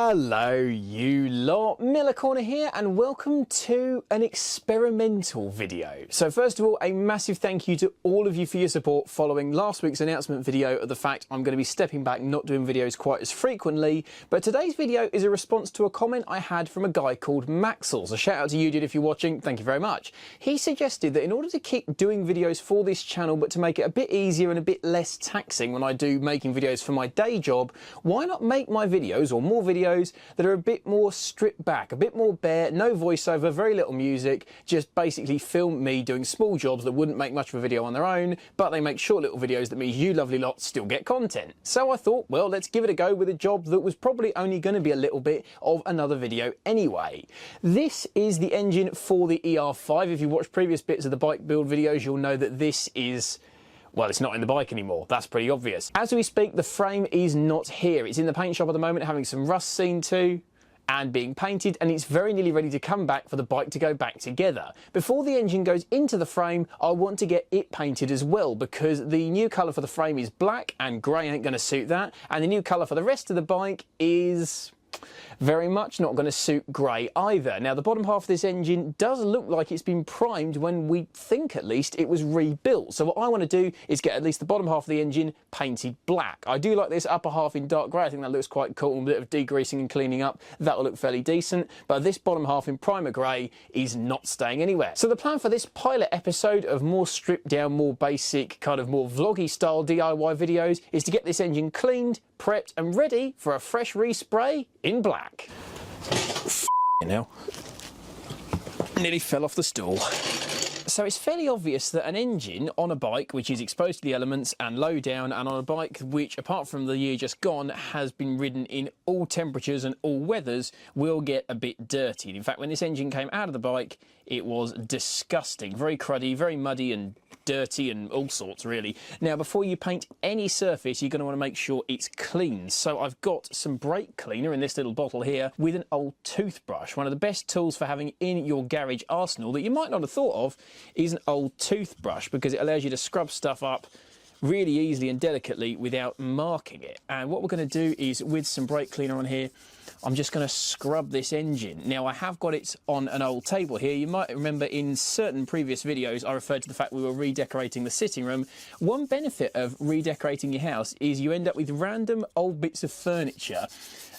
Hello you lot, Miller Corner here and welcome to an experimental video. So first of all, a massive thank you to all of you for your support following last week's announcement video of the fact I'm going to be stepping back, not doing videos quite as frequently, but today's video is a response to a comment I had from a guy called Maxels. A shout out to you dude if you're watching, thank you very much. He suggested that in order to keep doing videos for this channel but to make it a bit easier and a bit less taxing when I do making videos for my day job, why not make my videos or more videos that are a bit more stripped back, a bit more bare, no voiceover, very little music, just basically film me doing small jobs that wouldn't make much of a video on their own, but they make short little videos that means you lovely lot still get content. So I thought, well, let's give it a go with a job that was probably only going to be a little bit of another video anyway. This is the engine for the ER5. If you watched previous bits of the bike build videos, you'll know that this is... well, it's not in the bike anymore. That's pretty obvious. As we speak, the frame is not here. It's in the paint shop at the moment, having some rust seen to and being painted, and it's very nearly ready to come back for the bike to go back together. Before the engine goes into the frame, I want to get it painted as well, because the new colour for the frame is black and grey ain't going to suit that, and the new colour for the rest of the bike is... very much not going to suit grey either. Now the bottom half of this engine does look like it's been primed when we think at least it was rebuilt. So what I want to do is get at least the bottom half of the engine painted black. I do like this upper half in dark grey. I think that looks quite cool. A bit of degreasing and cleaning up, that will look fairly decent. But this bottom half in primer grey is not staying anywhere. So the plan for this pilot episode of more stripped down, more basic, kind of more vloggy style DIY videos is to get this engine cleaned, prepped and ready for a fresh respray in black. Now, nearly fell off the stool. So it's fairly obvious that an engine on a bike which is exposed to the elements and low down, and on a bike which, apart from the year just gone, has been ridden in all temperatures and all weathers, will get a bit dirty. In fact, when this engine came out of the bike, it was disgusting. Very cruddy, very muddy and dirty and all sorts really. Now before you paint any surface you're going to want to make sure it's clean. So I've got some brake cleaner in this little bottle here with an old toothbrush. One of the best tools for having in your garage arsenal that you might not have thought of is an old toothbrush, because it allows you to scrub stuff up really easily and delicately without marking it. And what we're going to do is, with some brake cleaner on here, I'm just going to scrub this engine. Now I have got it on an old table here. You might remember in certain previous videos I referred to the fact we were redecorating the sitting room. One benefit of redecorating your house is you end up with random old bits of furniture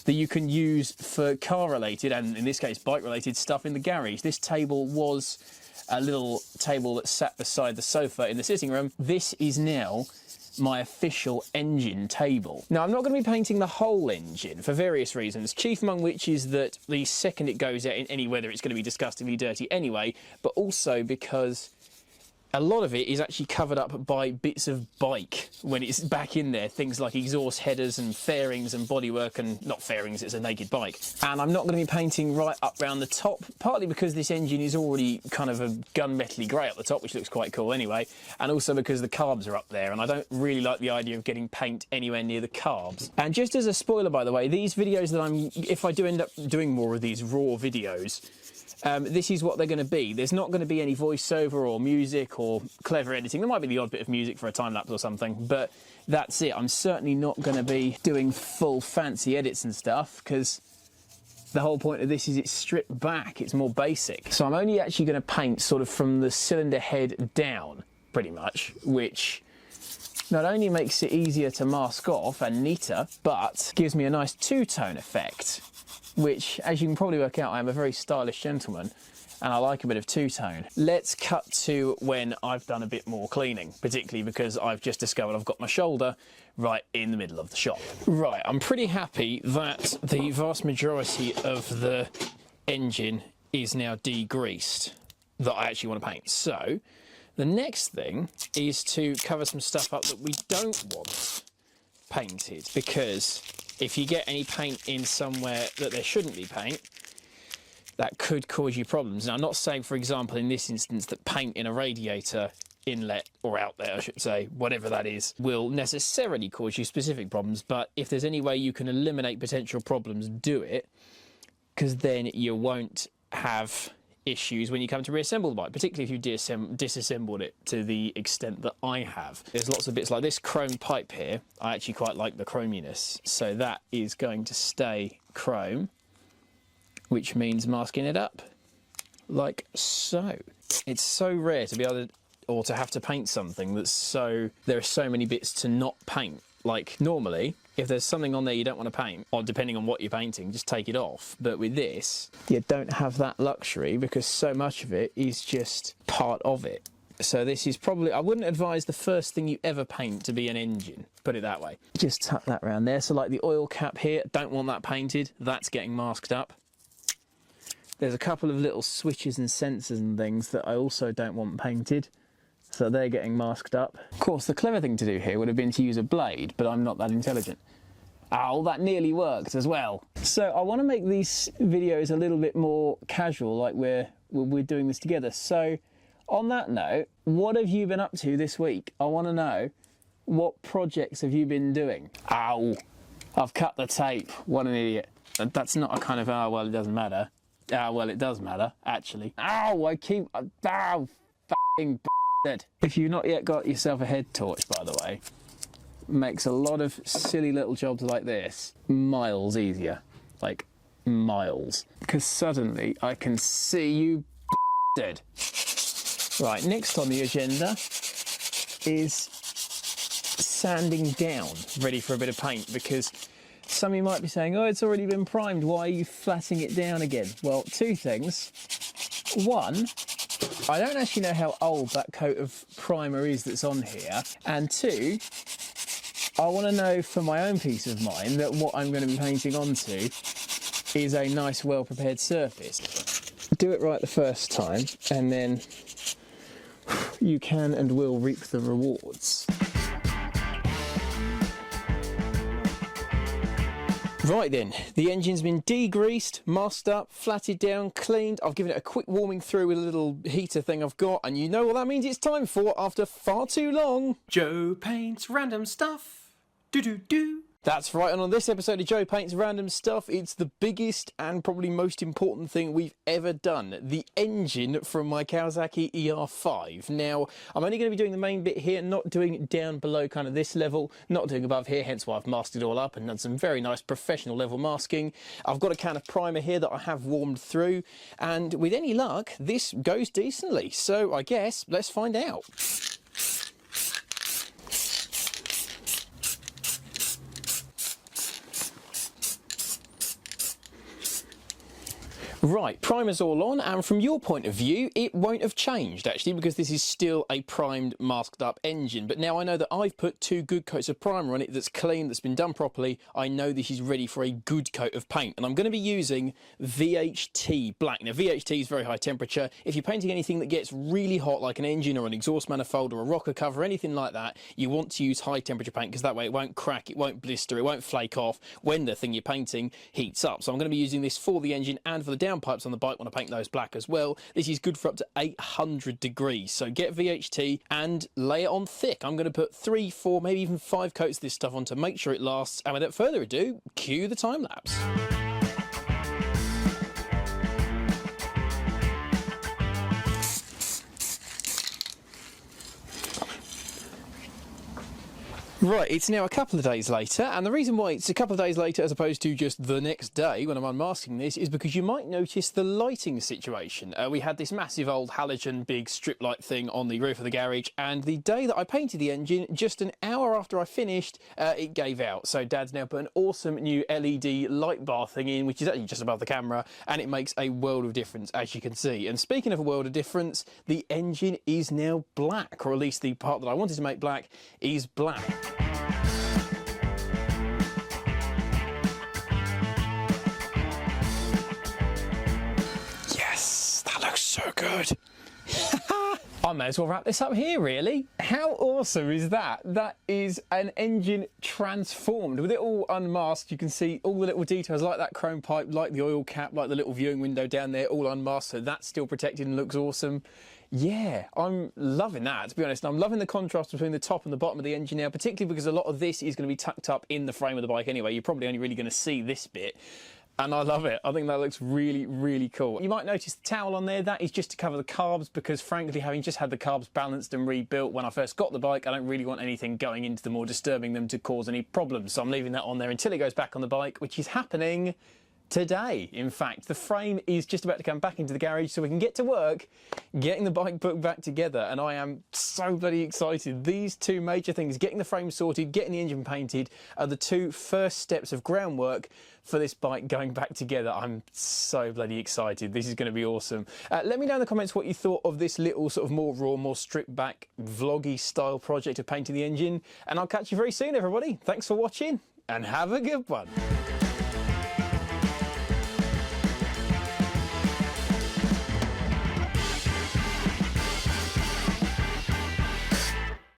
that you can use for car related, and in this case bike related stuff in the garage. This table was a little table that sat beside the sofa in the sitting room. This is now my official engine table. Now I'm not going to be painting the whole engine for various reasons, chief among which is that the second it goes out in any weather it's going to be disgustingly dirty anyway, but also because a lot of it is actually covered up by bits of bike when it's back in there. Things like exhaust headers and fairings and bodywork, and not fairings, it's a naked bike. And I'm not going to be painting right up round the top, partly because this engine is already kind of a gunmetally grey at the top, which looks quite cool anyway, and also because the carbs are up there and I don't really like the idea of getting paint anywhere near the carbs. And just as a spoiler, by the way, these videos that if I do end up doing more of these raw videos, this is what they're going to be. There's not going to be any voiceover or music or clever editing. There might be the odd bit of music for a time-lapse or something, but that's it. I'm certainly not going to be doing full fancy edits and stuff, because the whole point of this is it's stripped back, it's more basic. So I'm only actually going to paint sort of from the cylinder head down, pretty much, which not only makes it easier to mask off and neater, but gives me a nice two-tone effect, which, as you can probably work out, I am a very stylish gentleman and I like a bit of two-tone. Let's cut to when I've done a bit more cleaning, particularly because I've just discovered I've got my shoulder right in the middle of the shop. Right, I'm pretty happy that the vast majority of the engine is now degreased that I actually want to paint. So the next thing is to cover some stuff up that we don't want painted, because if you get any paint in somewhere that there shouldn't be paint, that could cause you problems. Now, I'm not saying, for example, in this instance, that paint in a radiator inlet, or outlet, I should say, whatever that is, will necessarily cause you specific problems, but if there's any way you can eliminate potential problems, do it, because then you won't have issues when you come to reassemble the bike, particularly if you disassembled it to the extent that I have. There's lots of bits like this chrome pipe here. I actually quite like the chrominess, so that is going to stay chrome, which means masking it up like so. It's so rare to be able to, or to have to paint something that's so, there are so many bits to not paint. Like normally, if there's something on there you don't want to paint, or depending on what you're painting, just take it off. But with this, you don't have that luxury because so much of it is just part of it. So this is probably, I wouldn't advise the first thing you ever paint to be an engine, put it that way. Just tuck that around there. So like the oil cap here, don't want that painted, that's getting masked up. There's a couple of little switches and sensors and things that I also don't want painted, so they're getting masked up. Of course, the clever thing to do here would have been to use a blade, but I'm not that intelligent. Oh, that nearly worked as well. So I want to make these videos a little bit more casual, like we're doing this together. So on that note, what have you been up to this week? I want to know, what projects have you been doing? Ow, I've cut the tape. What an idiot. That's not a kind of, oh, well, it doesn't matter. Ah, well, it does matter, actually. Ow, I keep, ow, f***ing dead. If you've not yet got yourself a head torch, by the way, makes a lot of silly little jobs like this miles easier. Like, miles. Because suddenly I can see you dead. Right, next on the agenda is sanding down, ready for a bit of paint, because some of you might be saying, oh, it's already been primed, why are you flatting it down again? Well, two things. One, I don't actually know how old that coat of primer is that's on here. And two, I want to know for my own peace of mind that what I'm going to be painting onto is a nice, well-prepared surface. Do it right the first time, and then you can and will reap the rewards. Right then, the engine's been degreased, masked up, flatted down, cleaned. I've given it a quick warming through with a little heater thing I've got, and you know what that means it's time for after far too long. Joe Paints Random Stuff. Do-do-do. That's right, and on this episode of Joe Paints Random Stuff, it's the biggest and probably most important thing we've ever done. The engine from my Kawasaki ER5. Now, I'm only going to be doing the main bit here, not doing it down below kind of this level, not doing above here, hence why I've masked it all up and done some very nice professional level masking. I've got a can of primer here that I have warmed through, and with any luck, this goes decently. So I guess, let's find out. Right, primer's all on, and from your point of view, it won't have changed, actually, because this is still a primed, masked up engine. But now I know that I've put 2 good coats of primer on it that's clean, that's been done properly. I know this is ready for a good coat of paint, and I'm going to be using VHT black. Now, VHT is very high temperature. If you're painting anything that gets really hot, like an engine or an exhaust manifold or a rocker cover, anything like that, you want to use high temperature paint, because that way it won't crack, it won't blister, it won't flake off when the thing you're painting heats up. So I'm going to be using this for the engine and for the downpipes on the bike when I paint those black as well. This is good for up to 800 degrees. So get VHT and lay it on thick. I'm going to put 3, 4, maybe even 5 coats of this stuff on to make sure it lasts. And without further ado, cue the time lapse. Right, it's now a couple of days later, and the reason why it's a couple of days later as opposed to just the next day when I'm unmasking this is because you might notice the lighting situation. We had this massive old halogen big strip light thing on the roof of the garage, and the day that I painted the engine, just an hour after I finished, it gave out. So Dad's now put an awesome new LED light bar thing in, which is actually just above the camera, and it makes a world of difference, as you can see. And speaking of a world of difference, the engine is now black, or at least the part that I wanted to make black is black. Yes, that looks so good. I may as well wrap this up here, really. How awesome is that? That is an engine transformed. With it all unmasked, you can see all the little details, like that chrome pipe, like the oil cap, like the little viewing window down there, all unmasked, so that's still protected and looks awesome. Yeah, I'm loving that, to be honest. I'm loving the contrast between the top and the bottom of the engine now, particularly because a lot of this is going to be tucked up in the frame of the bike anyway. You're probably only really going to see this bit. And I love it. I think that looks really, really cool. You might notice the towel on there. That is just to cover the carbs, because frankly, having just had the carbs balanced and rebuilt when I first got the bike, I don't really want anything going into them or disturbing them to cause any problems. So I'm leaving that on there until it goes back on the bike, which is happening today. In fact, the frame is just about to come back into the garage so we can get to work getting the bike put back together, and I am so bloody excited. These two major things, getting the frame sorted, getting the engine painted, are the two first steps of groundwork for this bike going back together. I'm so bloody excited. This is going to be awesome. Let me know in the comments what you thought of this little sort of more raw, more stripped back, vloggy style project of painting the engine, and I'll catch you very soon, everybody. Thanks for watching and have a good one.